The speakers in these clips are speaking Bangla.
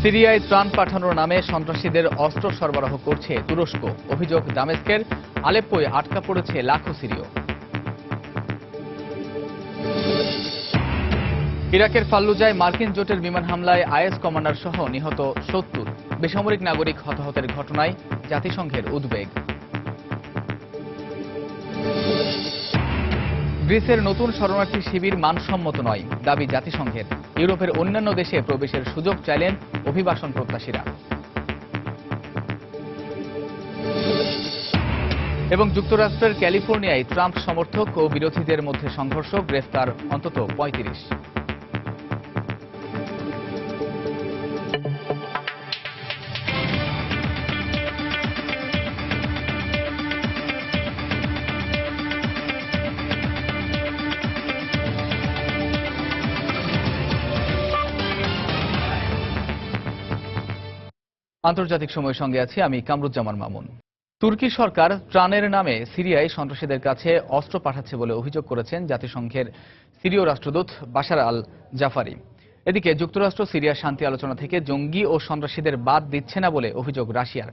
সিরিয়ায় ত্রাণ পাঠানোর নামে সন্ত্রাসীদের অস্ত্র সরবরাহ করছে তুরস্ক। অভিযোগ, দামেস্কের আলেপ্পোয় আটকা পড়েছে লাখো সিরীয়। ইরাকের ফাল্লুজায় মার্কিন জোটের বিমান হামলায় আইএস কমান্ডার সহ নিহত ৭০। বেসামরিক নাগরিক হতাহতের ঘটনায় জাতিসংঘের উদ্বেগ। গ্রিসের নতুন শরণার্থী শিবির মানসম্মত নয়, দাবি জাতিসংঘের। ইউরোপের অন্যান্য দেশে প্রবেশের সুযোগ চাইলেন অভিবাসন প্রত্যাশীরা। এবং যুক্তরাষ্ট্রের ক্যালিফোর্নিয়ায় ট্রাম্প সমর্থক ও বিরোধীদের মধ্যে সংঘর্ষ, গ্রেফতার অন্তত ৩৫। আন্তর্জাতিক সময়ের সঙ্গে আছি আমি কামরুজ্জামান মামুন। তুর্কি সরকার ত্রাণের নামে সিরিয়ায় সন্ত্রাসীদের কাছে অস্ত্র পাঠাচ্ছে বলে অভিযোগ করেছেন জাতিসংঘের সিরীয় রাষ্ট্রদূত বাশার আল জাফারি। এদিকে যুক্তরাষ্ট্র সিরিয়ার শান্তি আলোচনা থেকে জঙ্গি ও সন্ত্রাসীদের বাদ দিচ্ছে না বলে অভিযোগ রাশিয়ার।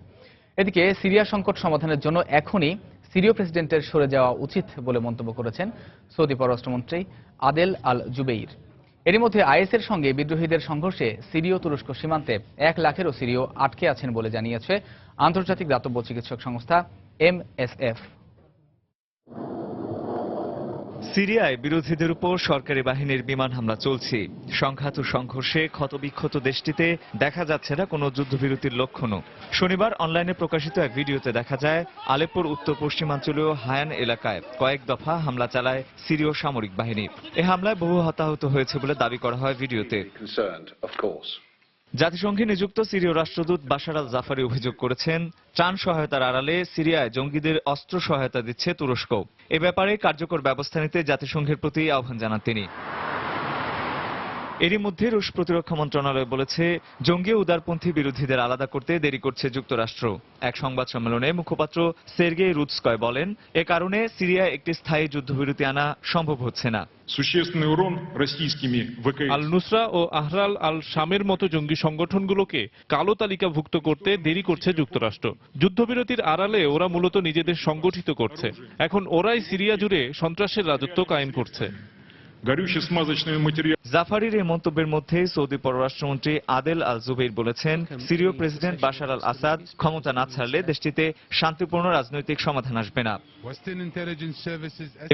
এদিকে সিরিয়া সংকট সমাধানের জন্য এখনই সিরীয় প্রেসিডেন্টের সরে যাওয়া উচিত বলে মন্তব্য করেছেন সৌদি পররাষ্ট্রমন্ত্রী আদেল আল জুবেইর। এরই মধ্যে আইএসের সঙ্গে বিদ্রোহীদের সংঘর্ষে সিরীয় তুরস্ক সীমান্তে ১ লাখেরও সিরীয় আটকে আছেন বলে জানিয়েছে আন্তর্জাতিক দাতব্য চিকিৎসক সংস্থা MSF। সিরিয়ায় বিরোধীদের উপর সরকারি বাহিনীর বিমান হামলা চলছে। সংঘাত ও সংঘর্ষে ক্ষতবিক্ষত দেশটিতে দেখা যাচ্ছে না কোনো যুদ্ধবিরতির লক্ষণও। শনিবার অনলাইনে প্রকাশিত এক ভিডিওতে দেখা যায় আলেপ্পোর উত্তর পশ্চিমাঞ্চলীয় হায়ান এলাকায় কয়েক দফা হামলা চালায় সিরীয় সামরিক বাহিনী। এ হামলায় বহু হতাহত হয়েছে বলে দাবি করা হয় ভিডিওতে। জাতিসংঘে নিযুক্ত সিরীয় রাষ্ট্রদূত বাশার আল জাফারি অভিযোগ করেছেন, ত্রাণ সহায়তার আড়ালে সিরিয়ায় জঙ্গিদের অস্ত্র সহায়তা দিচ্ছে তুরস্ক। এ ব্যাপারে কার্যকর ব্যবস্থা নিতে জাতিসংঘের প্রতি আহ্বান জানান তিনি। এরই মধ্যে রুশ প্রতিরক্ষা মন্ত্রণালয় বলেছে, জঙ্গি উদারপন্থী বিরোধীদের আলাদা করতে দেরি করছে যুক্তরাষ্ট্র। এক সংবাদ সম্মেলনে মুখপাত্র সের্গেই রুৎস্কয় বলেন, এ কারণে সিরিয়ায় একটি স্থায়ী যুদ্ধবিরতি আনা সম্ভব হচ্ছে না। আল নুসরা ও আহরাল আল শামের মতো জঙ্গি সংগঠনগুলোকে কালো তালিকাভুক্ত করতে দেরি করছে যুক্তরাষ্ট্র। যুদ্ধবিরতির আড়ালে ওরা মূলত নিজেদের সংগঠিত করছে। এখন ওরাই সিরিয়া জুড়ে সন্ত্রাসের রাজত্ব কায়েম করছে। জাফারির এই মন্তব্যের মধ্যে সৌদি পররাষ্ট্রমন্ত্রী আদেল আল জুবেইর বলেছেন, সিরীয় প্রেসিডেন্ট বাশার আল আসাদ ক্ষমতা না ছাড়লে দেশটিতে শান্তিপূর্ণ রাজনৈতিক সমাধান আসবে না।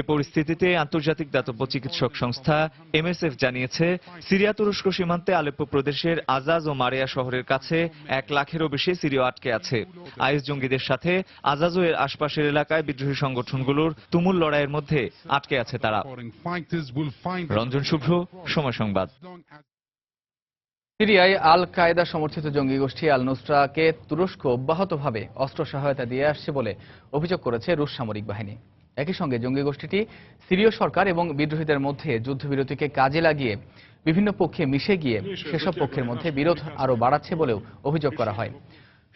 এ পরিস্থিতিতে আন্তর্জাতিক দাতব্য চিকিৎসক সংস্থা MSF জানিয়েছে, সিরিয়া তুরস্ক সীমান্তে আলেপ্পো প্রদেশের আজাজ ও মারিয়া শহরের কাছে ১ লাখেরও বেশি সিরীয় আটকে আছে। আইএস জঙ্গিদের সাথে আজাজ ও এর আশপাশের এলাকায় বিদ্রোহী সংগঠনগুলোর তুমুল লড়াইয়ের মধ্যে আটকে আছে তারা। রঞ্জন শুভ্র, সময় সংবাদ। সিরিয়ায় আল কায়েদা সমর্থিত জঙ্গি গোষ্ঠী আল নুসরাকে তুরস্ক অব্যাহতভাবে অস্ত্র সহায়তা দিয়ে আসছে বলে অভিযোগ করেছে রুশ সামরিক বাহিনী। একই সঙ্গে জঙ্গি গোষ্ঠীটি সিরীয় সরকার এবং বিদ্রোহীদের মধ্যে যুদ্ধবিরতিকে কাজে লাগিয়ে বিভিন্ন পক্ষে মিশে গিয়ে সেসব পক্ষের মধ্যে বিরোধ আরও বাড়াচ্ছে বলেও অভিযোগ করা হয়।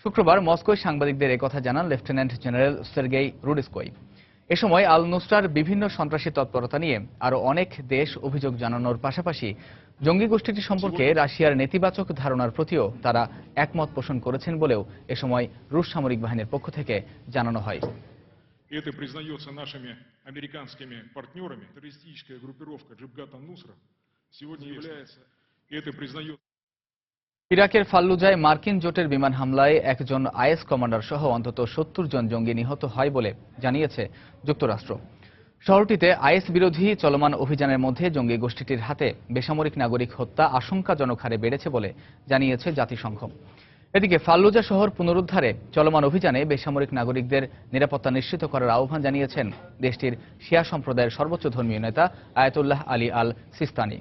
শুক্রবার মস্কোয় সাংবাদিকদের একথা জানান লেফটেন্যান্ট জেনারেল সের্গেই রুডিস্কোই। এ সময় আল নুসরার বিভিন্ন সন্ত্রাসী তৎপরতা নিয়ে আরও অনেক দেশ অভিযোগ জানানোর পাশাপাশি জঙ্গি গোষ্ঠীটি সম্পর্কে রাশিয়ার নেতিবাচক ধারণার প্রতিও তারা একমত পোষণ করেছেন বলেও এ সময় রুশ সামরিক বাহিনীর পক্ষ থেকে জানানো হয়। ইরাকের ফাল্লুজায় মার্কিন জোটের বিমান হামলায় একজন আইএস কমান্ডার সহ অন্তত ৭০ জন জঙ্গি নিহত হয় বলে জানিয়েছে যুক্তরাষ্ট্র। শহরটিতে আইএস বিরোধী চলমান অভিযানের মধ্যে জঙ্গি গোষ্ঠীটির হাতে বেসামরিক নাগরিক হত্যা আশঙ্কাজনক হারে বেড়েছে বলে জানিয়েছে জাতিসংঘ। এদিকে ফাল্লুজা শহর পুনরুদ্ধারে চলমান অভিযানে বেসামরিক নাগরিকদের নিরাপত্তা নিশ্চিত করার আহ্বান জানিয়েছেন দেশটির শিয়া সম্প্রদায়ের সর্বোচ্চ ধর্মীয় নেতা আয়াতুল্লাহ আলী আল সিস্তানি।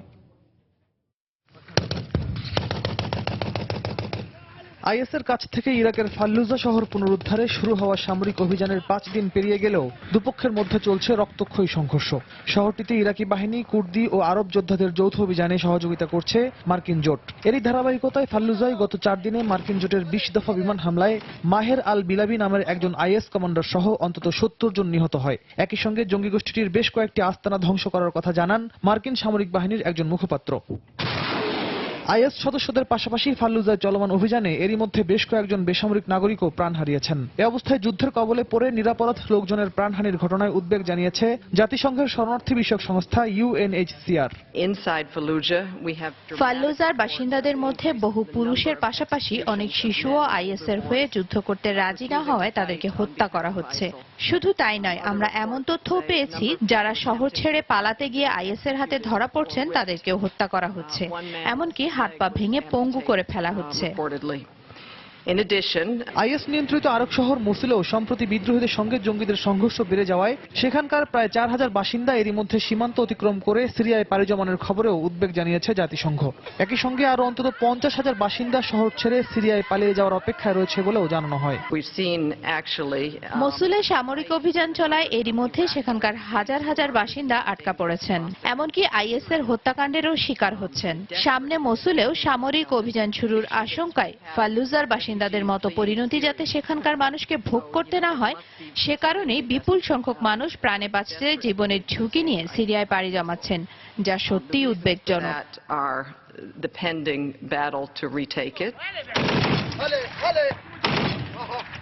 আইএসের কাছ থেকে ইরাকের ফাল্লুজা শহর পুনরুদ্ধারে শুরু হওয়া সামরিক অভিযানের ৫ দিন পেরিয়ে গেলেও দুপক্ষের মধ্যে চলছে রক্তক্ষয়ী সংঘর্ষ। শহরটিতে ইরাকি বাহিনী, কুর্দি ও আরব যোদ্ধাদের যৌথ অভিযানে সহযোগিতা করছে মার্কিন জোট। এরই ধারাবাহিকতায় ফাল্লুজায় গত ৪ দিনে মার্কিন জোটের ২০ দফা বিমান হামলায় মাহের আল বিলাবি নামের একজন আইএস কমান্ডার সহ অন্তত ৭০ জন নিহত হয়। একই সঙ্গে জঙ্গি গোষ্ঠীটির বেশ কয়েকটি আস্তানা ধ্বংস করার কথা জানান মার্কিন সামরিক বাহিনীর একজন মুখপাত্র। আইএস সদস্যদের পাশাপাশি ফাল্লুজায় চলমান অভিযানে এরই মধ্যে বেশ কয়েকজন বেসামরিক নাগরিকও প্রাণ হারিয়েছেন। এ অবস্থায় যুদ্ধের কবলে পড়ে নিরাপরাধ লোকজনের প্রাণহানির ঘটনায় উদ্বেগ জানিয়েছে জাতিসংঘের শরণার্থী বিষয়ক সংস্থা UNHCR। ফাল্লুজার বাসিন্দাদের মধ্যে বহু পুরুষের পাশাপাশি অনেক শিশুও আইএস এর হয়ে যুদ্ধ করতে রাজি না হওয়ায় তাদেরকে হত্যা করা হচ্ছে। শুধু তাই নয়, আমরা এমন তথ্যও পেয়েছি যারা শহর ছেড়ে পালাতে গিয়ে আইএস এর হাতে ধরা পড়ছেন তাদেরকেও হত্যা করা হচ্ছে, এমনকি হাত পা ভেঙে পঙ্গু করে ফেলা হচ্ছে। আইএস নিয়ন্ত্রিত আরব শহর মোসুলেও সম্প্রতি বিদ্রোহীদের সঙ্গে জঙ্গিদের সংঘর্ষ বেড়ে যাওয়ায় সেখানকার প্রায় 4000 বাসিন্দা এরই মধ্যে সীমান্ত অতিক্রম করে সিরিয়ায় পাড়ি জমানোর খবরেও উদ্বেগ জানিয়েছে জাতিসংঘ। একই সঙ্গে আরো অন্তত 50,000 বাসিন্দা শহর ছেড়ে সিরিয়ায় পালিয়ে যাওয়ার অপেক্ষায় রয়েছে বলেও জানানো হয়। মসুলে সামরিক অভিযান চলায় এরই মধ্যে সেখানকার হাজার হাজার বাসিন্দা আটকা পড়েছেন, এমনকি আইএস এর হত্যাকাণ্ডেরও শিকার হচ্ছেন। সামনে মসুলেও সামরিক অভিযান শুরুর আশঙ্কায় ফাল্লুজার বাসিন্দাদের মতো পরিণতি যাতে সেখানকার মানুষকে ভোগ করতে না হয় সে কারণেই বিপুল সংখ্যক মানুষ প্রাণে বাঁচতে জীবনের ঝুঁকি নিয়ে সিরিয়ায় পাড়ি জমাচ্ছেন, যা সত্যিই উদ্বেগজনক।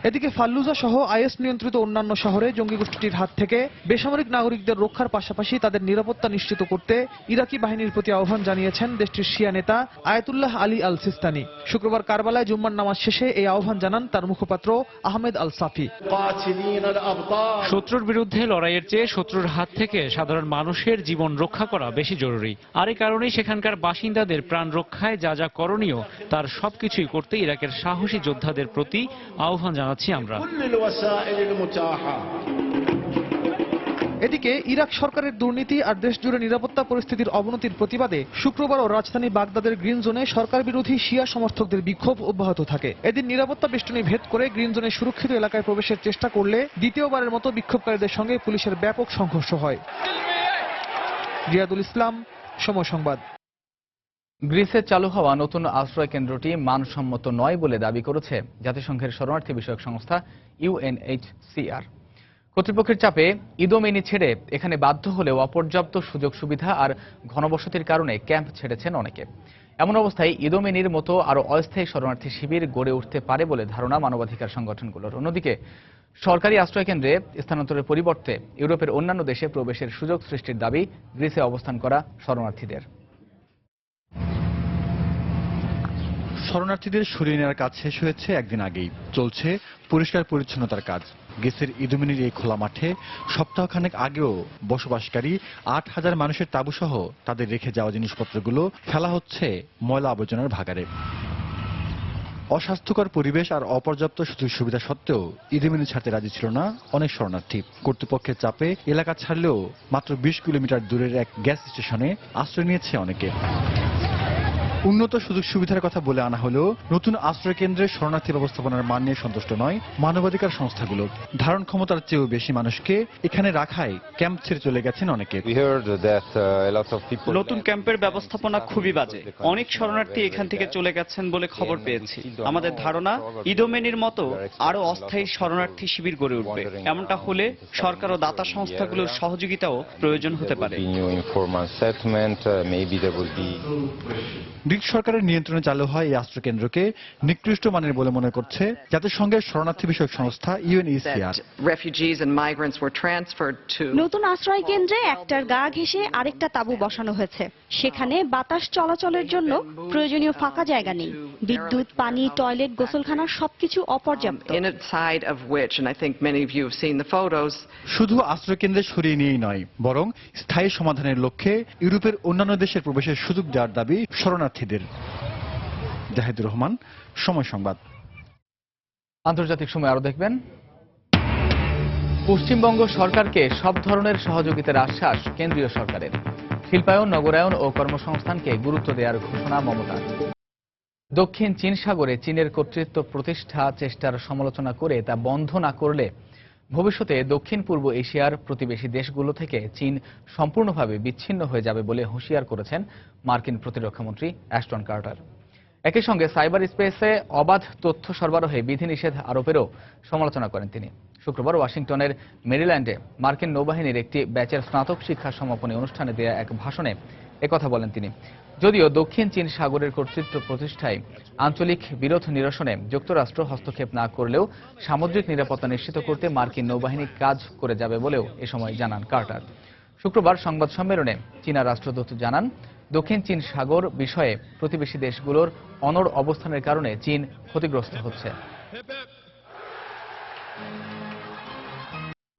এদিকে ফাল্লুজা সহ আইএস নিয়ন্ত্রিত অন্যান্য শহরে জঙ্গি গোষ্ঠীটির হাত থেকে বেসামরিক নাগরিকদের রক্ষার পাশাপাশি তাদের নিরাপত্তা নিশ্চিত করতে ইরাকি বাহিনীর প্রতি আহ্বান জানিয়েছেন দেশটির শিয়া নেতা আয়াতুল্লাহ আলী আল সিস্তানি। শুক্রবার কারবালায় জুম্মার নামাজ শেষে এই আহ্বান জানান তার মুখপাত্র আহমেদ আল সাফি। শত্রুর বিরুদ্ধে লড়াইয়ের চেয়ে শত্রুর হাত থেকে সাধারণ মানুষের জীবন রক্ষা করা বেশি জরুরি। আর এই কারণেই সেখানকার বাসিন্দাদের প্রাণ রক্ষায় যা যা করণীয় তার সবকিছুই করতে ইরাকের সাহসী যোদ্ধাদের প্রতি আহ্বান জানাচ্ছি আমরা। এদিকে ইরাক সরকারের দুর্নীতি আর দেশজুড়ে নিরাপত্তা পরিস্থিতির অবনতির প্রতিবাদে শুক্রবারও রাজধানী বাগদাদের গ্রিন জোনে সরকার বিরোধী শিয়া সমর্থকদের বিক্ষোভ অব্যাহত থাকে। এদিন নিরাপত্তা বেষ্টনী ভেদ করে গ্রিন জোনে সুরক্ষিত এলাকায় প্রবেশের চেষ্টা করলে দ্বিতীয়বারের মতো বিক্ষোভকারীদের সঙ্গে পুলিশের ব্যাপক সংঘর্ষ হয়। রিয়াদুল ইসলাম, সময় সংবাদ। গ্রিসে চালু হওয়া নতুন আশ্রয় কেন্দ্রটি মানসম্মত নয় বলে দাবি করেছে জাতিসংঘের শরণার্থী বিষয়ক সংস্থা UNHCR। কর্তৃপক্ষের চাপে ইদোমেনি ছেড়ে এখানে বাধ্য হলেও অপর্যাপ্ত সুযোগ সুবিধা আর ঘনবসতির কারণে ক্যাম্প ছেড়েছেন অনেকে। এমন অবস্থায় ইদোমেনির মতো আরও অস্থায়ী শরণার্থী শিবির গড়ে উঠতে পারে বলে ধারণা মানবাধিকার সংগঠনগুলোর। অন্যদিকে সরকারি আশ্রয়কেন্দ্রে স্থানান্তরের পরিবর্তে ইউরোপের অন্যান্য দেশে প্রবেশের সুযোগ সৃষ্টির দাবি গ্রিসে অবস্থান করা শরণার্থীদের। শরণার্থীদের সরিয়ে নেওয়ার কাজ শেষ হয়েছে একদিন আগেই। চলছে পরিষ্কার পরিচ্ছন্নতার কাজ। গ্রিসের ইদোমেনির এই খোলা মাঠে সপ্তাহখানেক আগেও বসবাসকারী 8000 মানুষের তাঁবুসহ তাদের রেখে যাওয়া জিনিসপত্রগুলো ফেলা হচ্ছে ময়লা আবর্জনার ভাগাড়ে। অস্বাস্থ্যকর পরিবেশ আর অপর্যাপ্ত সুযোগ সুবিধা সত্ত্বেও ইদোমেনি ছাড়তে রাজি ছিল না অনেক শরণার্থী। কর্তৃপক্ষের চাপে এলাকা ছাড়লেও মাত্র 20 কিলোমিটার দূরের এক গ্যাস স্টেশনে আশ্রয় নিয়েছে অনেকে। উন্নত সুযোগ সুবিধার কথা বলে আনা হলেও নতুন আশ্রয় কেন্দ্রে শরণার্থী ব্যবস্থাপনার মান নিয়ে সন্তুষ্ট নয় মানবাধিকার সংস্থাগুলো। ধারণ ক্ষমতার চেয়েও বেশি মানুষকে এখানে রাখায় ক্যাম্প ছেড়ে চলে গেছেন অনেকে। নতুন ক্যাম্পের ব্যবস্থাপনা খুবই বাজে। অনেক শরণার্থী এখান থেকে চলে গেছেন বলে খবর পেয়েছি। আমাদের ধারণা ইদোমেনির মতো আরো অস্থায়ী শরণার্থী শিবির গড়ে উঠবে। এমনটা হলে সরকার ও দাতা সংস্থাগুলোর সহযোগিতাও প্রয়োজন হতে পারে। গ্রিক সরকারের নিয়ন্ত্রণে চালু হয় এই আশ্রয় কেন্দ্রকে নিকৃষ্ট মানের বলে মনে করছে জাতিসংঘের শরণার্থী বিষয়ক সংস্থা UNHCR। নতুন আশ্রয় কেন্দ্রে একটার গা ঘেঁষে আরেকটা তাঁবু বসানো হয়েছে। সেখানে বাতাস চলাচলের জন্য প্রয়োজনীয় ফাঁকা জায়গা নেই। বিদ্যুৎ, পানি, টয়লেট, গোসলখানা সবকিছু অপর্যাপ্ত। শুধু আশ্রয় কেন্দ্রে সরিয়ে নিয়েই নয়, বরং স্থায়ী সমাধানের লক্ষ্যে ইউরোপের অন্যান্য দেশের প্রবেশের সুযোগ দেওয়ার দাবি শরণার্থীদের। জাহিদুর রহমান, সময় সংবাদ। আন্তর্জাতিক সময় আরো দেখবেন। পশ্চিমবঙ্গ সরকারকে সব ধরনের সহযোগিতার আশ্বাস কেন্দ্রীয় সরকারের। শিল্পায়ন, নগরায়ন ও কর্মসংস্থানকে গুরুত্ব দেওয়ার ঘোষণা মমতার। দক্ষিণ চীন সাগরে চীনের কর্তৃত্ব প্রতিষ্ঠা চেষ্টার সমালোচনা করে তা বন্ধ না করলে ভবিষ্যতে দক্ষিণ পূর্ব এশিয়ার প্রতিবেশী দেশগুলো থেকে চীন সম্পূর্ণভাবে বিচ্ছিন্ন হয়ে যাবে বলে হুঁশিয়ার করেছেন মার্কিন প্রতিরক্ষামন্ত্রী অ্যাশটন কার্টার। একই সঙ্গে সাইবার স্পেসে অবাধ তথ্য সরবরাহে বিধিনিষেধ আরোপেরও সমালোচনা করেন তিনি। শুক্রবার ওয়াশিংটনের মেরিল্যান্ডে মার্কিন নৌবাহিনীর একটি ব্যাচের স্নাতক শিক্ষা সমাপনী অনুষ্ঠানে দেয়া এক ভাষণে একথা বলেন তিনি। যদিও দক্ষিণ চীন সাগরের কর্তৃত্ব প্রতিষ্ঠায় আঞ্চলিক বিরোধ নিরসনে যুক্তরাষ্ট্র হস্তক্ষেপ না করলেও সামুদ্রিক নিরাপত্তা নিশ্চিত করতে মার্কিন নৌবাহিনী কাজ করে যাবে বলেও এ সময় জানান কার্টার। শুক্রবার সংবাদ সম্মেলনে চীনা রাষ্ট্রদূত জানান, দক্ষিণ চীন সাগর বিষয়ে প্রতিবেশী দেশগুলোর অনড় অবস্থানের কারণে চীন ক্ষতিগ্রস্ত হচ্ছে।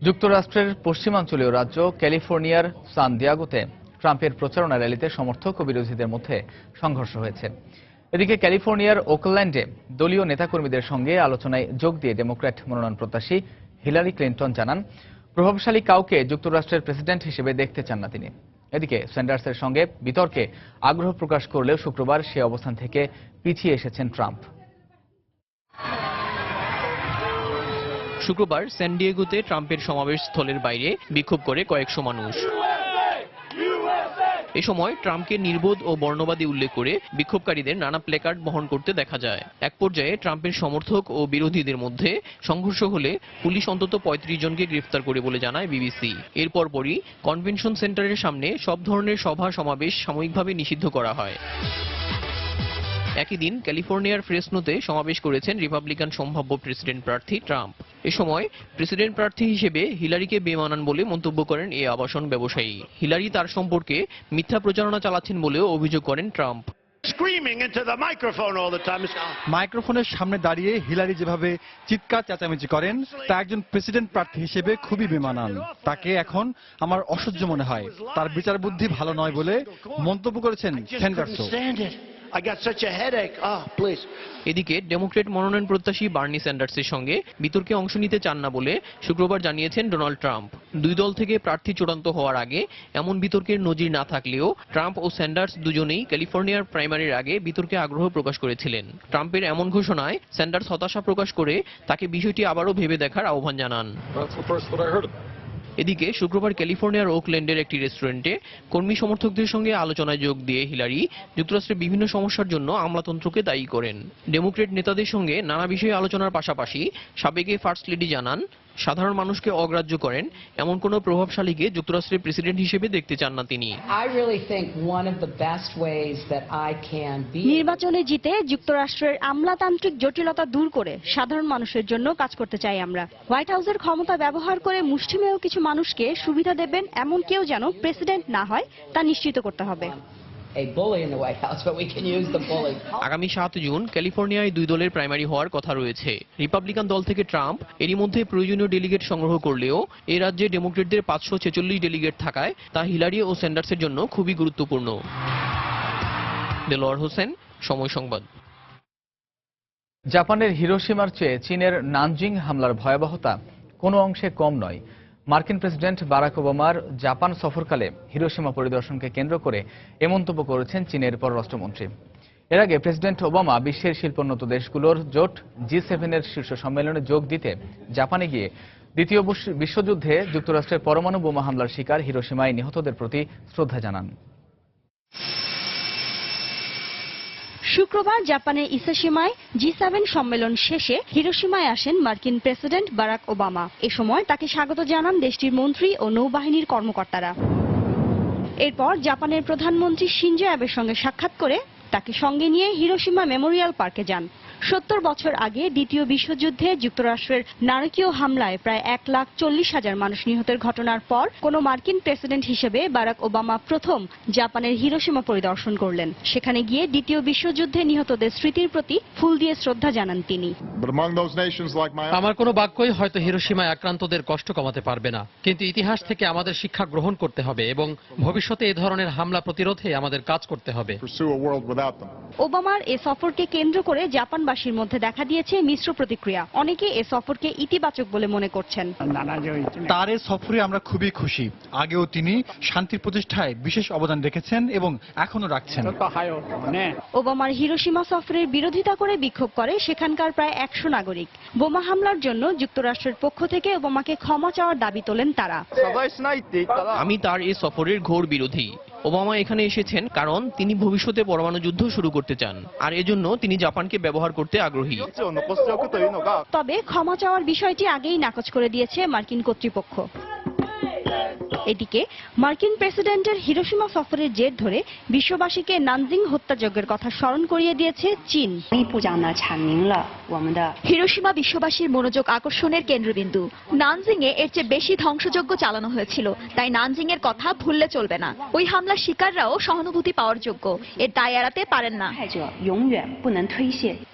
যুক্তরাষ্ট্রের পশ্চিমাঞ্চলীয় রাজ্য ক্যালিফোর্নিয়ার সান দিয়েগোতে ট্রাম্পের প্রচারণা র্যালিতে সমর্থক ও বিরোধীদের মধ্যে সংঘর্ষ হয়েছে। এদিকে ক্যালিফোর্নিয়ার ওকল্যান্ডে দলীয় নেতাকর্মীদের সঙ্গে আলোচনায় যোগ দিয়ে ডেমোক্র্যাট মনোনয়ন প্রত্যাশী হিলারি ক্লিন্টন জানান, প্রভাবশালী কাউকে যুক্তরাষ্ট্রের প্রেসিডেন্ট হিসেবে দেখতে চান না তিনি। এদিকে স্যান্ডার্সের সঙ্গে বিতর্কে আগ্রহ প্রকাশ করলেও শুক্রবার সে অবস্থান থেকে পিছিয়ে এসেছেন ট্রাম্প। শুক্রবার স্যান ডিয়েগোতে ট্রাম্পের সমাবেশ স্থলের বাইরে বিক্ষোভ করে কয়েকশো মানুষ। এ সময় ট্রাম্পকে নির্বোধ ও বর্ণবাদী উল্লেখ করে বিক্ষোভকারীদের নানা প্ল্যাকার্ড বহন করতে দেখা যায়। এক পর্যায়ে ট্রাম্পের সমর্থক ও বিরোধীদের মধ্যে সংঘর্ষ হলে পুলিশ অন্তত ৩৫ জনকে গ্রেফতার করে বলে জানায় বিবিসি। এরপর পরই কনভেনশন সেন্টারের সামনে সব ধরনের সভা সমাবেশ সাময়িকভাবে নিষিদ্ধ করা হয়। একই দিন ক্যালিফোর্নিয়ার ফ্রেসনোতে সমাবেশ করেছেন রিপাবলিকান সম্ভাব্য প্রেসিডেন্ট প্রার্থী ট্রাম্প। এ সময় প্রেসিডেন্ট প্রার্থী হিসেবে হিলারিকে বেমানান বলে মন্তব্য করেন এই আবাসন ব্যবসায়ী। হিলারি তার সম্পর্কে মিথ্যা প্রচারণা চালাচ্ছেন বলেও অভিযোগ করেন ট্রাম্প। মাইক্রোফোনের সামনে দাঁড়িয়ে হিলারি যেভাবে চিৎকার চেঁচামেচি করেন তা একজন প্রেসিডেন্ট প্রার্থী হিসেবে খুবই বেমানান। তাকে এখন আমার অসহ্য মনে হয়। তার বিচার বুদ্ধি ভালো নয় বলে মন্তব্য করেছেন স্যান্ডার্সও। এদিকে ডেমোক্র্যাট মনোনয়ন প্রত্যাশী বার্নি স্যান্ডার্সের সঙ্গে বিতর্কে অংশ নিতে চান না বলে শুক্রবার জানিয়েছেন ডোনাল্ড ট্রাম্প। দুই দল থেকে প্রার্থী চূড়ান্ত হওয়ার আগে এমন বিতর্কের নজির না থাকলেও ট্রাম্প ও স্যান্ডার্স দুজনেই ক্যালিফোর্নিয়ার প্রাইমারির আগে বিতর্কে আগ্রহ প্রকাশ করেছিলেন। ট্রাম্পের এমন ঘোষণায় স্যান্ডার্স হতাশা প্রকাশ করে তাকে বিষয়টি আবারও ভেবে দেখার আহ্বান জানান। এদিকে শুক্রবার ক্যালিফোর্নিয়ার ওকল্যান্ডের একটি রেস্টুরেন্টে কর্মী সমর্থকদের সঙ্গে আলোচনায় যোগ দিয়ে হিলারি যুক্তরাষ্ট্রের বিভিন্ন সমস্যার জন্য আমলাতন্ত্রকে দায়ী করেন। ডেমোক্র্যাট নেতাদের সঙ্গে নানা বিষয়ে আলোচনার পাশাপাশি সাবেক ফার্স্ট লেডি জানান, সাধারণ মানুষকে অগ্রাহ্য করেন এমন কোন প্রভাবশালীকে যুক্তরাষ্ট্রের প্রেসিডেন্ট হিসেবে দেখতে চান না তিনি। নির্বাচনে জিতে যুক্তরাষ্ট্রের আমলাতান্ত্রিক জটিলতা দূর করে সাধারণ মানুষের জন্য কাজ করতে চাই আমরা। হোয়াইট হাউসের ক্ষমতা ব্যবহার করে মুষ্টিমেয় কিছু মানুষকে সুবিধা দেবেন এমন কেউ যেন প্রেসিডেন্ট না হয় তা নিশ্চিত করতে হবে। আগামী ৭ জুন ক্যালিফোর্নিয়ায় দুই দলের প্রাইমারি হওয়ার কথা রয়েছে। রিপাবলিকান দল থেকে ট্রাম্প এরই মধ্যে প্রয়োজনীয় ডেলিগেট সংগ্রহ করলেও এ রাজ্যে ডেমোক্রেটদের ৫৪৬ ডেলিগেট থাকায় তা হিলারি ও স্যান্ডার্সের জন্য খুবই গুরুত্বপূর্ণ। দেলোয়ার হোসেন, সময় সংবাদ। জাপানের হিরোশিমার চেয়ে চীনের নানজিং হামলার ভয়াবহতা কোনো অংশে কম নয়। মার্কিন প্রেসিডেন্ট বারাক ওবামার জাপান সফরকালে হিরোশিমা পরিদর্শনকে কেন্দ্র করে এ মন্তব্য করেছেন চীনের পররাষ্ট্রমন্ত্রী। এর আগে প্রেসিডেন্ট ওবামা বিশ্বের শিল্পোন্নত দেশগুলোর জোট G7-এর শীর্ষ সম্মেলনে যোগ দিতে জাপানে গিয়ে দ্বিতীয় বিশ্বযুদ্ধে যুক্তরাষ্ট্রের পরমাণু বোমা হামলার শিকার হিরোশিমায় নিহতদের প্রতি শ্রদ্ধা জানান। শুক্রবার জাপানের ইসাশিমায় G7 সম্মেলন শেষে হিরোশিমায় আসেন মার্কিন প্রেসিডেন্ট বারাক ওবামা। এ সময় তাকে স্বাগত জানান দেশটির মন্ত্রী ও নৌবাহিনীর কর্মকর্তারা। এরপর জাপানের প্রধানমন্ত্রী শিনজো অ্যাবের সঙ্গে সাক্ষাৎ করে তাকে সঙ্গে নিয়ে হিরোশিমা মেমোরিয়াল পার্কে যান। ৭০ বছর আগে দ্বিতীয় বিশ্বযুদ্ধে যুক্তরাষ্ট্রের নারকীয় হামলায় প্রায় ১,৪০,০০০ মানুষ নিহতের ঘটনার পর কোনো মার্কিন প্রেসিডেন্ট হিসেবে বারাক ওবামা প্রথম জাপানের হিরোশিমা পরিদর্শন করলেন। সেখানে গিয়ে দ্বিতীয় বিশ্বযুদ্ধে নিহতদের স্মৃতির প্রতি ফুল দিয়ে শ্রদ্ধা জানান তিনি। আমার কোনো বাক্যই হয়তো হিরোশিমায় আক্রান্তদের কষ্ট কমাতে পারবে না, কিন্তু ইতিহাস থেকে আমাদের শিক্ষা গ্রহণ করতে হবে এবং ভবিষ্যতে এ ধরনের হামলা প্রতিরোধে আমাদের কাজ করতে হবে। ওবামার এ সফরকে কেন্দ্র করে জাপানবাসীর মধ্যে দেখা দিয়েছে মিশ্র প্রতিক্রিয়া। অনেকে এ সফরকে ইতিবাচক বলে মনে করছেন। তার এ সফরে আমরা খুবই খুশি। আগেও তিনি শান্তির প্রতিষ্ঠায় বিশেষ অবদান রেখেছেন এবং এখনো রাখছেন। ওবামার হিরোশিমা সফরের বিরোধিতা করে বিক্ষোভ করে সেখানকার প্রায় ১০০ নাগরিক। বোমা হামলার জন্য যুক্তরাষ্ট্রের পক্ষ থেকে ওবামাকে ক্ষমা চাওয়ার দাবি তোলেন তারা। আমি তার এই সফরের ঘোর বিরোধী। ওবামা এখানে এসেছেন কারণ তিনি ভবিষ্যতে পরমাণু যুদ্ধ শুরু করতে চান, আর এজন্য তিনি জাপানকে ব্যবহার করতে আগ্রহী। তবে ক্ষমা চাওয়ার বিষয়টি আগেই নাকচ করে দিয়েছে মার্কিন কর্তৃপক্ষ। এদিকে মার্কিন প্রেসিডেন্টের হিরোশিমা সফরের জের ধরে বিশ্ববাসীকে নানজিং হত্যাযজ্ঞের কথা স্মরণ করিয়ে দিয়েছে চীন। হিরোশিমা বিশ্ববাসীর মনোযোগ আকর্ষণের কেন্দ্রবিন্দু। নানজিংয়ে এর চেয়ে বেশি ধ্বংসযজ্ঞ চালানো হয়েছিল, তাই নানজিংয়ের কথা ভুললে চলবে না। ওই হামলার শিকাররাও সহানুভূতি পাওয়ার যোগ্য, এর দায় এড়াতে পারেন না।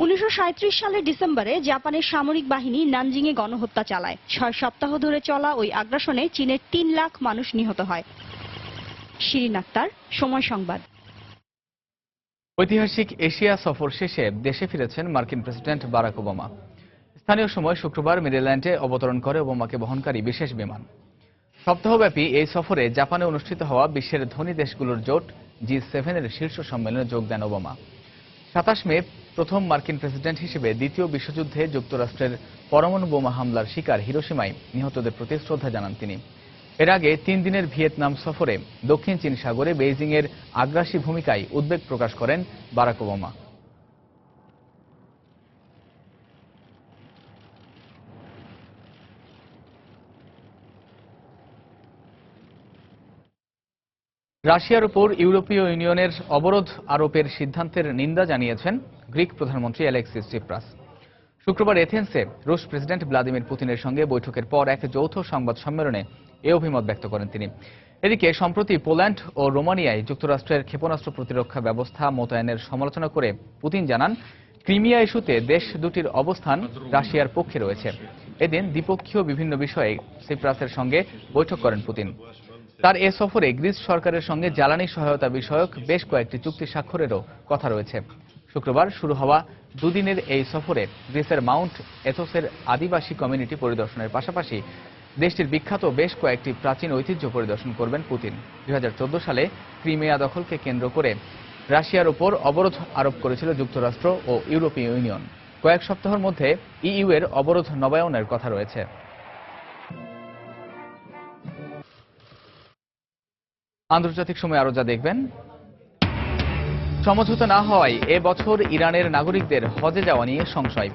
1937 সালের ডিসেম্বরে জাপানের সামরিক বাহিনী নানজিংয়ে গণহত্যা চালায়। 6 সপ্তাহ ধরে চলা ওই আগ্রাসনে চীনের 3 লাখ মানুষ নিহত হয়। শিরিন আক্তার, সময় সংবাদ। ঐতিহাসিক এশিয়া সফর শেষে দেশে ফিরেছেন মার্কিন প্রেসিডেন্ট বারাক ওবামা। স্থানীয় সময় শুক্রবার মেরিল্যান্ডে অবতরণ করে ওবামাকে বহনকারী বিশেষ বিমান। সপ্তাহব্যাপী এই সফরে জাপানে অনুষ্ঠিত হওয়া বিশ্বের ধনী দেশগুলোর জোট G7 এর শীর্ষ সম্মেলনে যোগ দেন ওবামা। 27 মে প্রথম মার্কিন প্রেসিডেন্ট হিসেবে দ্বিতীয় বিশ্বযুদ্ধে যুক্তরাষ্ট্রের পরমাণু বোমা হামলার শিকার হিরোশিমায় নিহতদের প্রতি শ্রদ্ধা জানান তিনি। এর আগে 3 দিনের ভিয়েতনাম সফরে দক্ষিণ চীন সাগরে বেইজিংয়ের আগ্রাসী ভূমিকায় উদ্বেগ প্রকাশ করেন বারাক ওবামা। রাশিয়ার উপর ইউরোপীয় ইউনিয়নের অবরোধ আরোপের সিদ্ধান্তের নিন্দা জানিয়েছেন গ্রিক প্রধানমন্ত্রী অ্যালেক্সিস চিপ্রাস। শুক্রবার এথেন্সে রুশ প্রেসিডেন্ট ভ্লাদিমির পুতিনের সঙ্গে বৈঠকের পর এক যৌথ সংবাদ সম্মেলনে এ অভিমত ব্যক্ত করেন তিনি। এদিকে সম্প্রতি পোল্যান্ড ও রোমানিয়ায় যুক্তরাষ্ট্রের ক্ষেপণাস্ত্র প্রতিরক্ষা ব্যবস্থা মোতায়েনের সমালোচনা করে পুতিন জানান, ক্রিমিয়া ইস্যুতে দেশ দুটির অবস্থান রাশিয়ার পক্ষে রয়েছে। এদিন দ্বিপক্ষীয় বিভিন্ন বিষয়ে চিপ্রাসের সঙ্গে বৈঠক করেন পুতিন। তার এ সফরে গ্রিস সরকারের সঙ্গে জ্বালানি সহায়তা বিষয়ক বেশ কয়েকটি চুক্তি স্বাক্ষরেরও কথা রয়েছে। শুক্রবার শুরু হওয়া দুদিনের এই সফরে গ্রিসের মাউন্ট এথোসের আদিবাসী কমিউনিটি পরিদর্শনের পাশাপাশি দেশটির বিখ্যাত বেশ কয়েকটি প্রাচীন ঐতিহ্য পরিদর্শন করবেন পুতিন। 2014 সালে ক্রিমিয়া দখলকে কেন্দ্র করে রাশিয়ার উপর অবরোধ আরোপ করেছিল যুক্তরাষ্ট্র ও ইউরোপীয় ইউনিয়ন। কয়েক সপ্তাহের মধ্যে ইইউ এর অবরোধ নবায়নের কথা রয়েছে। আন্তর্জাতিক সময় আরো যা দেখবেন, সমঝোতা না হওয়ায় এ বছর ইরানের নাগরিকদের হজে যাওয়া নিয়ে সংশয়।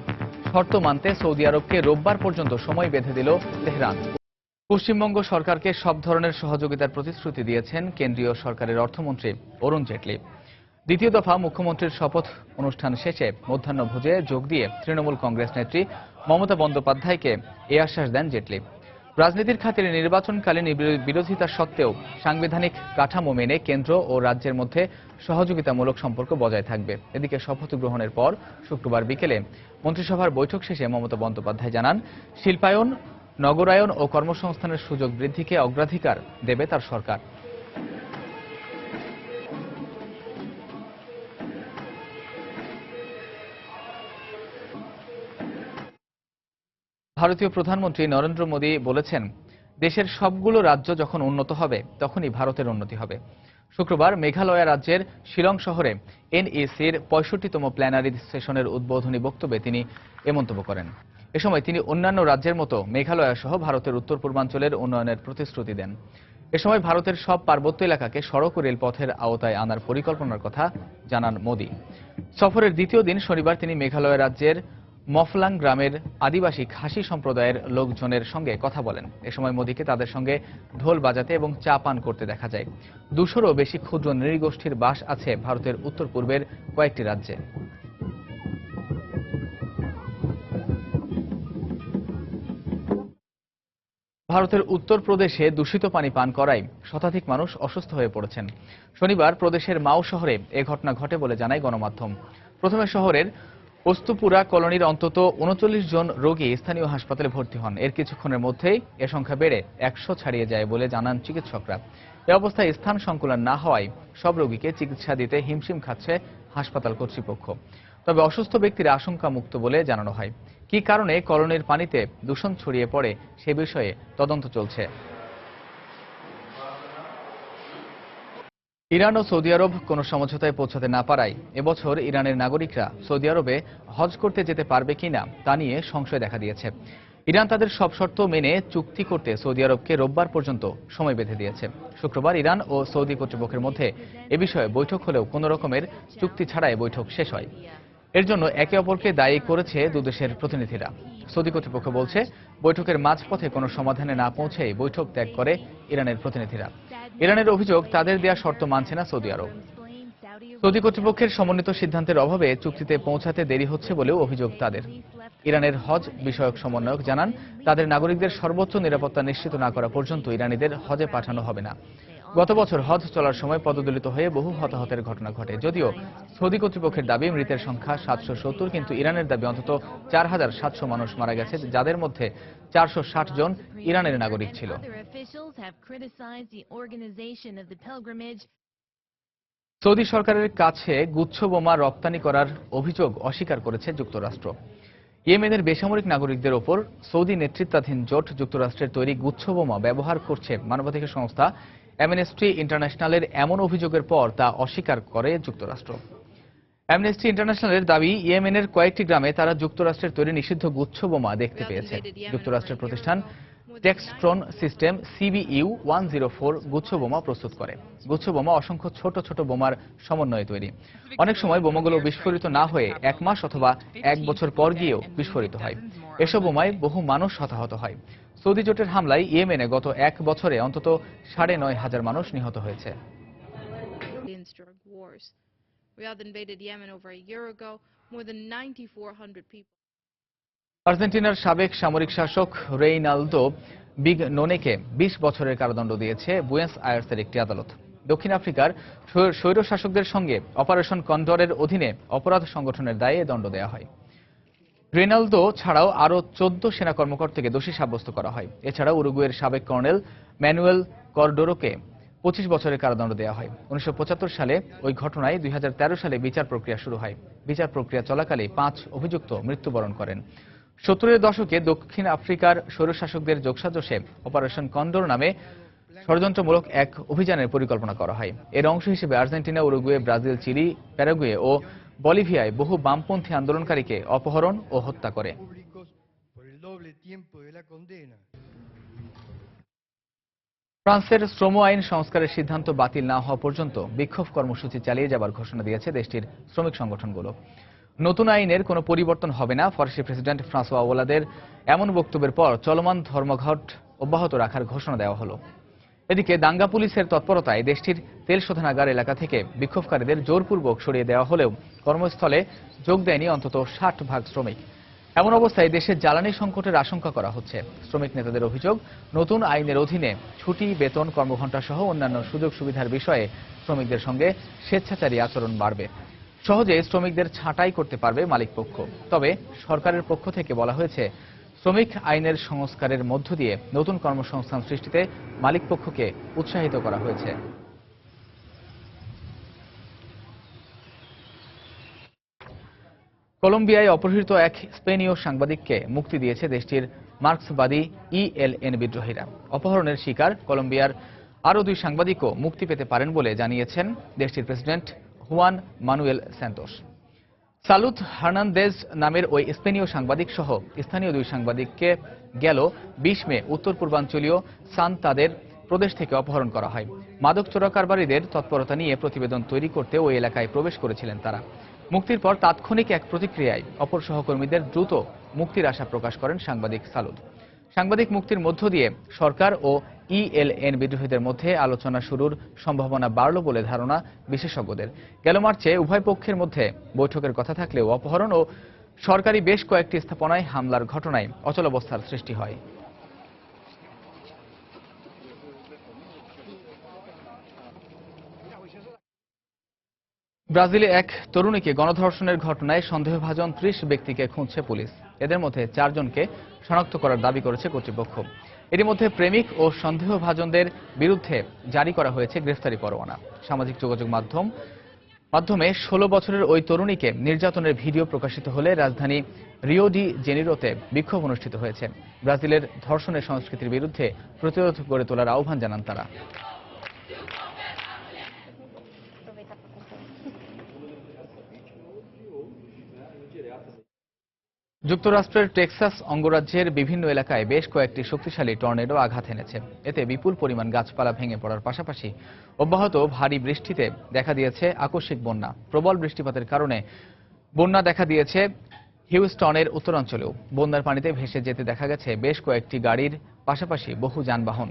শর্ত মানতে সৌদি আরবকে রোববার পর্যন্ত সময় বেঁধে দিল তেহরান। পশ্চিমবঙ্গ সরকারকে সব ধরনের সহযোগিতার প্রতিশ্রুতি দিয়েছেন কেন্দ্রীয় সরকারের অর্থমন্ত্রী অরুণ জেটলি। দ্বিতীয় দফা মুখ্যমন্ত্রীর শপথ অনুষ্ঠান শেষে মধ্যাহ্নভোজে যোগ দিয়ে তৃণমূল কংগ্রেস নেত্রী মমতা বন্দ্যোপাধ্যায়কে এ আশ্বাস দেন জেটলি। রাজনীতির খাতিরে নির্বাচনকালীন বিরোধিতা সত্ত্বেও সাংবিধানিক কাঠামো মেনে কেন্দ্র ও রাজ্যের মধ্যে সহযোগিতামূলক সম্পর্ক বজায় থাকবে। এদিকে শপথ গ্রহণের পর শুক্রবার বিকেলে মন্ত্রিসভার বৈঠক শেষে মমতা বন্দ্যোপাধ্যায় জানান, শিল্পায়ন, নগরায়ন ও কর্মসংস্থানের সুযোগ বৃদ্ধিকে অগ্রাধিকার দেবে তার সরকার। ভারতীয় প্রধানমন্ত্রী নরেন্দ্র মোদী বলেছেন, দেশের সবগুলো রাজ্য যখন উন্নত হবে তখনই ভারতের উন্নতি হবে। শুক্রবার মেঘালয় রাজ্যের শিলং শহরে এনইসির 65তম প্ল্যানারি সেশনের উদ্বোধনী বক্তব্যে তিনি এ মন্তব্য করেন। এ সময় তিনি অন্যান্য রাজ্যের মতো মেঘালয় সহ ভারতের উত্তর পূর্বাঞ্চলের উন্নয়নের প্রতিশ্রুতি দেন। এ সময় ভারতের সব পার্বত্য এলাকাকে সড়ক ও রেলপথের আওতায় আনার পরিকল্পনার কথা জানান মোদী। সফরের দ্বিতীয় দিন শনিবার তিনি মেঘালয় রাজ্যের মফলাং গ্রামের আদিবাসী খাসি সম্প্রদায়ের লোকজনের সঙ্গে কথা বলেন। এ সময় মোদীকে তাদের সঙ্গে ঢোল বাজাতে এবং চা পান করতে দেখা যায়। 200-রও বেশি ক্ষুদ্র নৃগোষ্ঠীর বাস আছে ভারতের উত্তর পূর্বের কয়েকটি রাজ্যে। ভারতের উত্তরপ্রদেশে দূষিত পানি পান করায় শতাধিক মানুষ অসুস্থ হয়ে পড়েছেন। শনিবার প্রদেশের মাও শহরে এ ঘটনা ঘটে বলে জানায় গণমাধ্যম। প্রথমে শহরের ওস্তুপুরা কলোনির অন্তত 39 জন রোগী স্থানীয় হাসপাতালে ভর্তি হন। এর কিছুক্ষণের মধ্যেই এ সংখ্যা বেড়ে 100 ছাড়িয়ে যায় বলে জানান চিকিৎসকরা। এ অবস্থায় স্থান সংকুলান না হওয়ায় সব রোগীকে চিকিৎসা দিতে হিমশিম খাচ্ছে হাসপাতাল কর্তৃপক্ষ। তবে অসুস্থ ব্যক্তিরা আশঙ্কা মুক্ত বলে জানানো হয়। কী কারণে কলোনির পানিতে দূষণ ছড়িয়ে পড়ে সে বিষয়ে তদন্ত চলছে। ইরান ও সৌদি আরব কোনো সমঝোতায় পৌঁছাতে না পারায় এবছর ইরানের নাগরিকরা সৌদি আরবে হজ করতে যেতে পারবে কিনা তা নিয়ে সংশয় দেখা দিয়েছে। ইরান তাদের সব শর্ত মেনে চুক্তি করতে সৌদি আরবকে রোববার পর্যন্ত সময় বেঁধে দিয়েছে। শুক্রবার ইরান ও সৌদি কর্তৃপক্ষের মধ্যে এ বিষয়ে বৈঠক হলেও কোনো রকমের চুক্তি ছাড়াই বৈঠক শেষ হয়। এর জন্য একে অপরকে দায়ী করেছে দুদেশের প্রতিনিধিরা। সৌদি কর্তৃপক্ষ বলছে, বৈঠকের মাঝপথে কোনো সমাধানে না পৌঁছেই বৈঠক ত্যাগ করে ইরানের প্রতিনিধিরা। ইরানের অভিযোগ, তাদের দেয়া শর্ত মানছে না সৌদি আরব। সৌদি কর্তৃপক্ষের সমন্বিত সিদ্ধান্তের অভাবে চুক্তিতে পৌঁছাতে দেরি হচ্ছে বলেও অভিযোগ তাদের। ইরানের হজ বিষয়ক সমন্বয়ক জানান, তাদের নাগরিকদের সর্বোচ্চ নিরাপত্তা নিশ্চিত না করা পর্যন্ত ইরানিদের হজে পাঠানো হবে না। গত বছর হজ চলার সময় পদদলিত হয়ে বহু হতাহতের ঘটনা ঘটে। যদিও সৌদি কর্তৃপক্ষের দাবি মৃতের সংখ্যা 770, কিন্তু ইরানের দাবি অন্তত 4700 মানুষ মারা গেছে, যাদের মধ্যে 460 জন ইরানের নাগরিক ছিল। সৌদি সরকারের কাছে গুচ্ছ বোমা রপ্তানি করার অভিযোগ অস্বীকার করেছে যুক্তরাষ্ট্র। ইয়েমেনের বেসামরিক নাগরিকদের ওপর সৌদি নেতৃত্বাধীন জোট যুক্তরাষ্ট্রের তৈরি গুচ্ছ বোমা ব্যবহার করছে মানবাধিকার সংস্থা অ্যামনেস্টি ইন্টারন্যাশনালের এমন অভিযোগের পর তা অস্বীকার করে যুক্তরাষ্ট্র। অ্যামনেস্টি ইন্টারন্যাশনালের দাবি, ইয়েমেনের কয়েকটি গ্রামে তারা যুক্তরাষ্ট্রের তৈরি নিষিদ্ধ গুচ্ছ বোমা দেখতে পেয়েছে। যুক্তরাষ্ট্রের প্রতিষ্ঠান টেক্সট্রন সিস্টেম CBU 104 গুচ্ছ বোমা প্রস্তুত করে। গুচ্ছ বোমা অসংখ্য ছোট ছোট বোমার সমন্বয়ে তৈরি। অনেক সময় বোমাগুলো বিস্ফোরিত না হয়ে 1 মাস অথবা 1 বছর পর গিয়েও বিস্ফোরিত হয়। এসব বোমায় বহু মানুষ হতাহত হয়। সৌদি জোটের হামলায় ইয়েমেনে গত 1 বছরে অন্তত 9500 মানুষ নিহত হয়েছে। আর্জেন্টিনার সাবেক সামরিক শাসক রেইনালদো বিগনোনেকে 20 বছরের কারাদণ্ড দিয়েছে বুয়েন্স আয়ার্সের একটি আদালত। দক্ষিণ আফ্রিকার স্বৈর শাসকদের সঙ্গে অপারেশন কন্ডরের অধীনে অপরাধ সংগঠনের দায়ে দণ্ড দেওয়া হয়। রেইনালদো ছাড়াও আরও 14 সেনা কর্মকর্তাকে দোষী সাব্যস্ত করা হয়। এছাড়াও উরুগুয়ের সাবেক কর্নেল ম্যানুয়েল কর্ডোরোকে 25 বছরের কারাদণ্ড দেওয়া হয়। 1975 সালে ওই ঘটনায় 2013 সালে বিচার প্রক্রিয়া শুরু হয়। বিচার প্রক্রিয়া চলাকালে 5 অভিযুক্ত মৃত্যুবরণ করেন। 70-এর দশকে দক্ষিণ আফ্রিকার স্বৈরশাসকদের যোগসাজশে অপারেশন কন্ডোর নামে ষড়যন্ত্রমূলক এক অভিযানের পরিকল্পনা করা হয়। এর অংশ হিসেবে Argentina, Uruguay, Brazil, Chile, Paraguay ও বলিভিয়ায় বহু বামপন্থী আন্দোলনকারীকে অপহরণ ও হত্যা করে। ফ্রান্সের শ্রম আইন সংস্কারের সিদ্ধান্ত বাতিল না হওয়া পর্যন্ত বিক্ষোভ কর্মসূচি চালিয়ে যাবার ঘোষণা দিয়েছে দেশটির শ্রমিক সংগঠনগুলো। নতুন আইনের কোনো পরিবর্তন হবে না, ফরাসি প্রেসিডেন্ট ফ্রাঁসোয়া ওলাদের এমন বক্তব্যের পর চলমান ধর্মঘট অব্যাহত রাখার ঘোষণা দেওয়া হলো। এদিকে দাঙ্গা পুলিশের তৎপরতায় দেশটির তেল শোধনাগার এলাকা থেকে বিক্ষোভকারীদের জোরপূর্বক সরিয়ে দেওয়া হলেও কর্মস্থলে যোগ দেয়নি অন্তত 60% শ্রমিক। এমন অবস্থায় দেশের জ্বালানি সংকটের আশঙ্কা করা হচ্ছে। শ্রমিক নেতাদের অভিযোগ, নতুন আইনের অধীনে ছুটি, বেতন, কর্মঘণ্টা সহ অন্যান্য সুযোগ সুবিধার বিষয়ে শ্রমিকদের সঙ্গে স্বেচ্ছাচারী আচরণ বাড়বে। সহজে শ্রমিকদের ছাঁটাই করতে পারবে মালিকপক্ষ। তবে সরকারের পক্ষ থেকে বলা হয়েছে, শ্রমিক আইনের সংস্কারের মধ্য দিয়ে নতুন কর্মসংস্থান সৃষ্টিতে মালিকপক্ষকে উৎসাহিত করা হয়েছে। কলম্বিয়ায় অপহৃত এক স্পেনীয় সাংবাদিককে মুক্তি দিয়েছে দেশটির মার্ক্সবাদী ELN বিদ্রোহীরা। অপহরণের শিকার কলম্বিয়ার আরও 2 সাংবাদিকও মুক্তি পেতে পারেন বলে জানিয়েছেন দেশটির president Juan Manuel Santos. Salud Hernandez নামের ওই স্পেনীয় সাংবাদিক সহ স্থানীয় 2 সাংবাদিককে গেল 20 মে উত্তর পূর্বাঞ্চলীয় সান্তাদের প্রদেশ থেকে অপহরণ করা হয়। মাদক চোরাকারবারীদের তৎপরতা নিয়ে প্রতিবেদন তৈরি করতে ওই এলাকায় প্রবেশ করেছিলেন তারা। মুক্তির পর তাৎক্ষণিক এক প্রতিক্রিয়ায় অপর সহকর্মীদের দ্রুত মুক্তির আশা প্রকাশ করেন সাংবাদিক সালুদ। সাংবাদিক মুক্তির মধ্য দিয়ে সরকার ও ELN বিদ্রোহীদের মধ্যে আলোচনা শুরুর সম্ভাবনা বাড়ল বলে ধারণা বিশেষজ্ঞদের। গেল মার্চে উভয় পক্ষের মধ্যে বৈঠকের কথা থাকলেও অপহরণ ও সরকারি বেশ কয়েকটি স্থাপনায় হামলার ঘটনায় অচলাবস্থার সৃষ্টি হয়। ব্রাজিলে এক তরুণীকে গণধর্ষণের ঘটনায় সন্দেহভাজন 30 ব্যক্তিকে খুঁজছে পুলিশ। এদের মধ্যে 4 জনকে শনাক্ত করার দাবি করেছে কর্তৃপক্ষ। এর মধ্যে প্রেমিক ও সন্দেহভাজনদের বিরুদ্ধে জারি করা হয়েছে গ্রেফতারি পরোয়ানা। সামাজিক যোগাযোগ মাধ্যমে 16 বছরের ওই তরুণীকে নির্যাতনের ভিডিও প্রকাশিত হলে রাজধানী রিও ডি জেনিরোতে বিক্ষোভ অনুষ্ঠিত হয়েছে। ব্রাজিলের ধর্ষণের সংস্কৃতির বিরুদ্ধে প্রতিরোধ গড়ে তোলার আহ্বান জানান তারা। যুক্তরাষ্ট্রের টেক্সাস অঙ্গরাজ্যের বিভিন্ন এলাকায় বেশ কয়েকটি শক্তিশালী টর্নেডো আঘাত এনেছে। এতে বিপুল পরিমাণ গাছপালা ভেঙে পড়ার পাশাপাশি অব্যাহত ভারী বৃষ্টিতে দেখা দিয়েছে আকস্মিক বন্যা। প্রবল বৃষ্টিপাতের কারণে বন্যা দেখা দিয়েছে হিউস্টনের উত্তরাঞ্চলেও। বন্যার পানিতে ভেসে যেতে দেখা গেছে বেশ কয়েকটি গাড়ির পাশাপাশি বহু যানবাহন।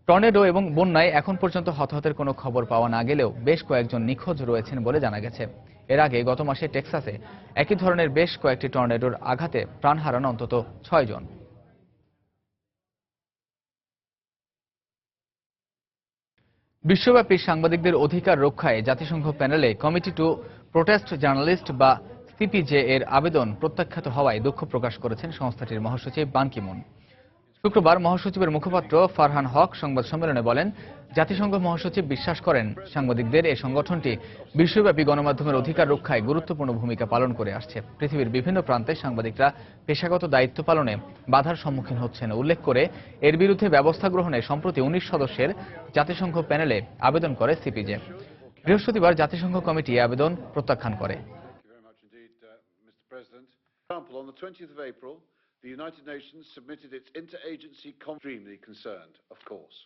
টর্নেডো এবং বন্যায় এখন পর্যন্ত হতাহতের কোনো খবর পাওয়া না গেলেও বেশ কয়েকজন নিখোঁজ রয়েছেন বলে জানা গেছে। এর আগে গত মাসে টেক্সাসে একই ধরনের বেশ কয়েকটি টর্নেডোর আঘাতে প্রাণ হারান অন্তত 6 জন। বিশ্বব্যাপী সাংবাদিকদের অধিকার রক্ষায় জাতিসংঘ প্যানেলে কমিটি টু প্রোটেস্ট জার্নালিস্ট বা সিপিজে এর আবেদন প্রত্যাখ্যাত হওয়ায় দুঃখ প্রকাশ করেছেন সংস্থাটির মহাসচিব বান কি মুন। শুক্রবার মহাসচিবের মুখপাত্র ফারহান হক সংবাদ সম্মেলনে বলেন, জাতিসংঘ মহাসচিব বিশ্বাস করেন সাংবাদিকদের এই সংগঠনটি বিশ্বব্যাপী গণমাধ্যমের অধিকার রক্ষায় গুরুত্বপূর্ণ ভূমিকা পালন করে আসছে। পৃথিবীর বিভিন্ন প্রান্তে সাংবাদিকরা পেশাগত দায়িত্ব পালনে বাধার সম্মুখীন হচ্ছেন উল্লেখ করে এর বিরুদ্ধে ব্যবস্থা গ্রহণে সম্প্রতি 19 সদস্যের জাতিসংঘ প্যানেলে আবেদন করে সিপিজে। বৃহস্পতিবার জাতিসংঘ কমিটি এই আবেদন প্রত্যাখ্যান করে। On the 20th of April, the United Nations submitted its interagency extremely concerned, of course.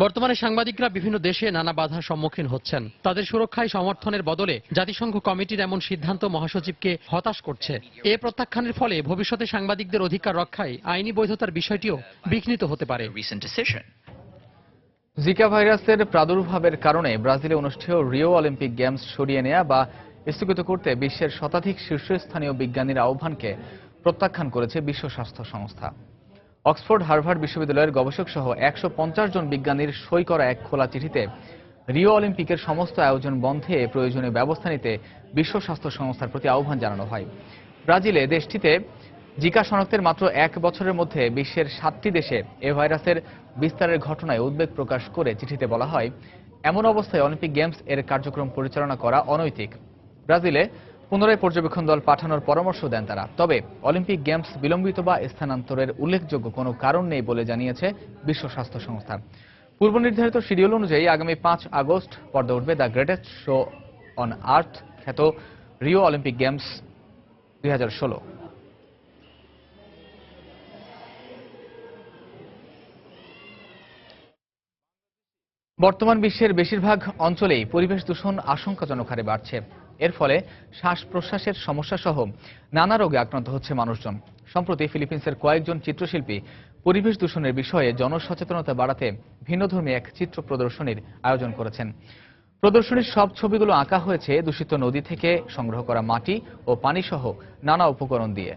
বর্তমানে সাংবাদিকরা বিভিন্ন দেশে নানা বাধার সম্মুখীন হচ্ছেন। তাদের সুরক্ষায় সমর্থনের বদলে জাতিসংঘ কমিটির এমন সিদ্ধান্ত মহাসচিবকে হতাশ করছে। এ প্রত্যাখ্যানের ফলে ভবিষ্যতে সাংবাদিকদের অধিকার রক্ষায় আইনি বৈধতার বিষয়টিও বিঘ্নিত হতে পারে। জিকা ভাইরাসের প্রাদুর্ভাবের কারণে ব্রাজিলে অনুষ্ঠেয় রিও অলিম্পিক গেমস সরিয়ে নেওয়া বা স্থগিত করতে বিশ্বের শতাধিক শীর্ষস্থানীয় বিজ্ঞানীর আহ্বানকে প্রত্যাখ্যান করেছে বিশ্ব স্বাস্থ্য সংস্থা। অক্সফোর্ড হার্ভার্ড বিশ্ববিদ্যালয়ের গবেষক সহ 150 জন বিজ্ঞানীর সই করা এক খোলা চিঠিতে রিও অলিম্পিকের সমস্ত আয়োজন বন্ধে প্রয়োজনীয় ব্যবস্থা নিতে বিশ্ব স্বাস্থ্য সংস্থার প্রতি আহ্বান জানানো হয়। ব্রাজিলে দেশটিতে জিকা শনাক্তের মাত্র 1 বছরের মধ্যে বিশ্বের 7টি দেশে এ ভাইরাসের বিস্তারের ঘটনায় উদ্বেগ প্রকাশ করে চিঠিতে বলা হয়, এমন অবস্থায় অলিম্পিক গেমস এর কার্যক্রম পরিচালনা করা অনৈতিক। ব্রাজিলে পুনরায় পর্যবেক্ষণ দল পাঠানোর পরামর্শ দেন তারা। তবে অলিম্পিক গেমস বিলম্বিত বা স্থানান্তরের উল্লেখযোগ্য কোনো কারণ নেই বলে জানিয়েছে বিশ্ব স্বাস্থ্য সংস্থা। পূর্ব নির্ধারিত শিডিউল অনুযায়ী আগামী 5 আগস্ট পর্দা উঠবে the greatest show on earth খ্যাত রিও অলিম্পিক গেমস 2016। বর্তমান বিশ্বের বেশিরভাগ অঞ্চলেই পরিবেশ দূষণ আশঙ্কাজনক হারে বাড়ছে। এর ফলে শ্বাস প্রশ্বাসের সমস্যা সহ নানা রোগে আক্রান্ত হচ্ছে মানুষজন। সম্প্রতি ফিলিপিন্সের কয়েকজন চিত্রশিল্পী পরিবেশ দূষণের বিষয়ে জনসচেতনতা বাড়াতে ভিন্নধর্মী এক চিত্র প্রদর্শনীর আয়োজন করেছেন। প্রদর্শনীর সব ছবিগুলো আঁকা হয়েছে দূষিত নদী থেকে সংগ্রহ করা মাটি ও পানি সহ নানা উপকরণ দিয়ে।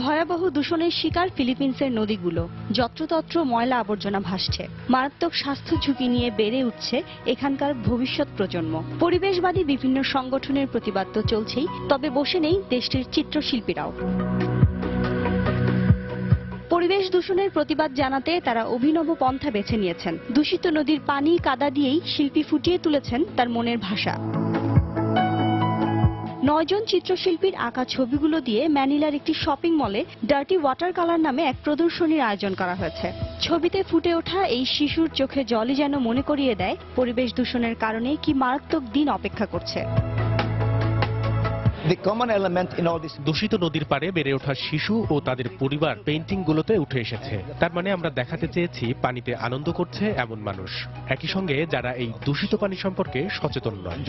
ভয়াবহ দূষণের শিকার ফিলিপিন্সের নদীগুলো। যত্রতত্র ময়লা আবর্জনা ভাসছে। মারাত্মক স্বাস্থ্য ঝুঁকি নিয়ে বেড়ে উঠছে এখানকার ভবিষ্যৎ প্রজন্ম। পরিবেশবাদী বিভিন্ন সংগঠনের প্রতিবাদ তো চলছেই, তবে বসে নেই দেশটির চিত্রশিল্পীরাও। পরিবেশ দূষণের প্রতিবাদ জানাতে তারা অভিনব পন্থা বেছে নিয়েছেন। দূষিত নদীর পানি কাদা দিয়েই শিল্পী ফুটিয়ে তুলেছেন তার মনের ভাষা। 9 জন চিত্রশিল্পীর আঁকা ছবিগুলো দিয়ে ম্যানিলার একটি শপিং মলে ডার্টি ওয়াটার কালার নামে এক প্রদর্শনীর আয়োজন করা হয়েছে। ছবিতে ফুটে ওঠা এই শিশুর চোখে জলই যেন মনে করিয়ে দেয় পরিবেশ দূষণের কারণে কি মারাত্মক দিন অপেক্ষা করছে। দূষিত নদীর পাড়ে বেড়ে ওঠা শিশু ও তাদের পরিবার পেইন্টিংগুলোতে উঠে এসেছে। তার মানে আমরা দেখাতে চেয়েছি পানিতে আনন্দ করছে এমন মানুষ, একই সঙ্গে যারা এই দূষিত পানি সম্পর্কে সচেতন নয়।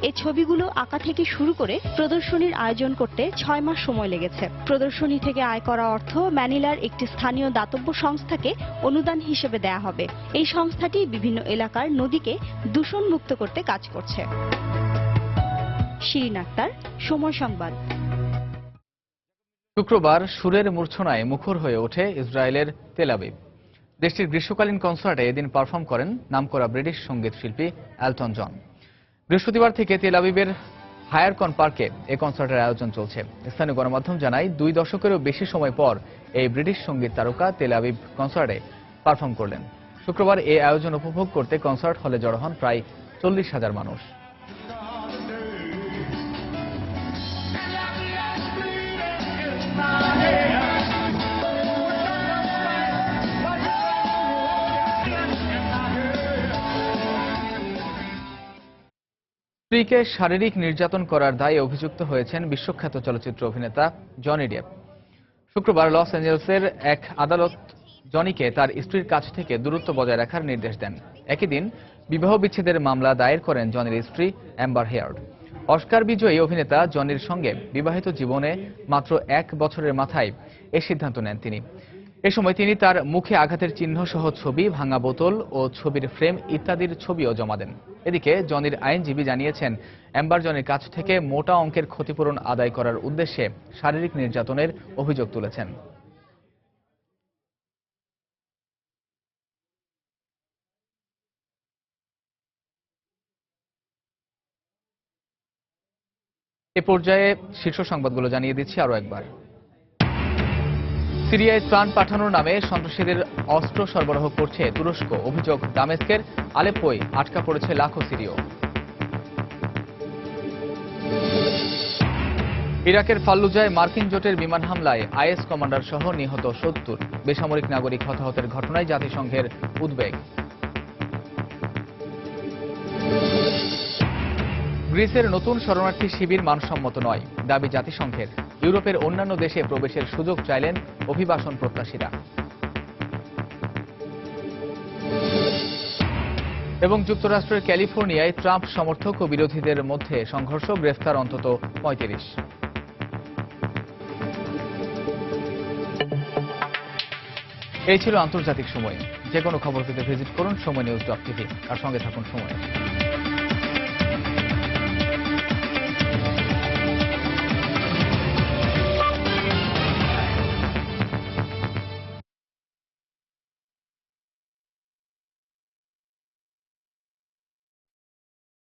এই ছবিগুলো আঁকা থেকে শুরু করে প্রদর্শনীর আয়োজন করতে 6 মাস সময় লেগেছে। প্রদর্শনী থেকে আয় করা অর্থ ম্যানিলার একটি স্থানীয় দাতব্য সংস্থাকে অনুদান হিসেবে দেয়া হবে। এই সংস্থাটি বিভিন্ন এলাকার নদীকে দূষণ মুক্ত করতে কাজ করছে। শিরিন আক্তার, সময় সংবাদ। শুক্রবার সুরের মূর্ছনায় মুখর হয়ে ওঠে ইসরায়েলের তেল আবিব। দেশটির গ্রীষ্মকালীন কনসার্টে এদিন পারফর্ম করেন নামকরা ব্রিটিশ সঙ্গীত শিল্পী এলটন জন। বৃহস্পতিবার থেকে তেল আবিবের হায়ারকন পার্কে এই কনসার্টের আয়োজন চলছে। স্থানীয় গণমাধ্যম জানায় 2 দশকেরও বেশি সময় পর এই ব্রিটিশ সঙ্গীত তারকা তেল আবিব কনসার্টে পারফর্ম করলেন। শুক্রবার এই আয়োজন উপভোগ করতে কনসার্ট হলে জড়ো হন প্রায় 40,000 মানুষ। স্ত্রীকে শারীরিক নির্যাতন করার দায়ে অভিযুক্ত হয়েছেন বিশ্বখ্যাত চলচ্চিত্র অভিনেতা জনি ডেপ। শুক্রবার লস অ্যাঞ্জেলেসের এক আদালত জনিকে তার স্ত্রীর কাছ থেকে দূরত্ব বজায় রাখার নির্দেশ দেন। একই দিন বিবাহ বিচ্ছেদের মামলা দায়ের করেন জনির স্ত্রী অ্যাম্বার হেয়ার্ড। অস্কার বিজয়ী অভিনেতা জনির সঙ্গে বিবাহিত জীবনে মাত্র 1 বছরের মাথায় এই সিদ্ধান্ত নেন তিনি। এ সময় তিনি তার মুখে আঘাতের চিহ্ন সহ ছবি, ভাঙা বোতল ও ছবির ফ্রেম ইত্যাদির ছবিও জমা দেন। এদিকে জনির আইনজীবী জানিয়েছেন, অ্যাম্বার জনির কাছ থেকে মোটা অঙ্কের ক্ষতিপূরণ আদায় করার উদ্দেশ্যে শারীরিক নির্যাতনের অভিযোগ তুলেছেন। এ পর্যায়ে শীর্ষ সংবাদগুলো জানিয়ে দিচ্ছি আরো একবার। সিরিয়ায় ত্রাণ পাঠানোর নামে সন্ত্রাসীদের অস্ত্র সরবরাহ করছে তুরস্ক। অভিযোগ, দামেস্কের আলেপ্পোয় আটকা পড়েছে লাখো সিরীয়। ইরাকের ফাল্লুজায় মার্কিন জোটের বিমান হামলায় আইএস কমান্ডার সহ নিহত 70, বেসামরিক নাগরিক হতাহতের ঘটনায় জাতিসংঘের উদ্বেগ। গ্রিসের নতুন শরণার্থী শিবির মানসম্মত নয়, দাবি জাতিসংঘের। ইউরোপের অন্যান্য দেশে প্রবেশের সুযোগ চাইলেন অভিবাসন প্রত্যাশীরা। এবং যুক্তরাষ্ট্রের ক্যালিফোর্নিয়ায় ট্রাম্প সমর্থক ও বিরোধীদের মধ্যে সংঘর্ষ, গ্রেফতার অন্তত 35। এই ছিল আন্তর্জাতিক সময়। যে কোনো খবর পেতে ভিজিট করুন সময়নিউজ.tv আর সঙ্গে থাকুন সময়।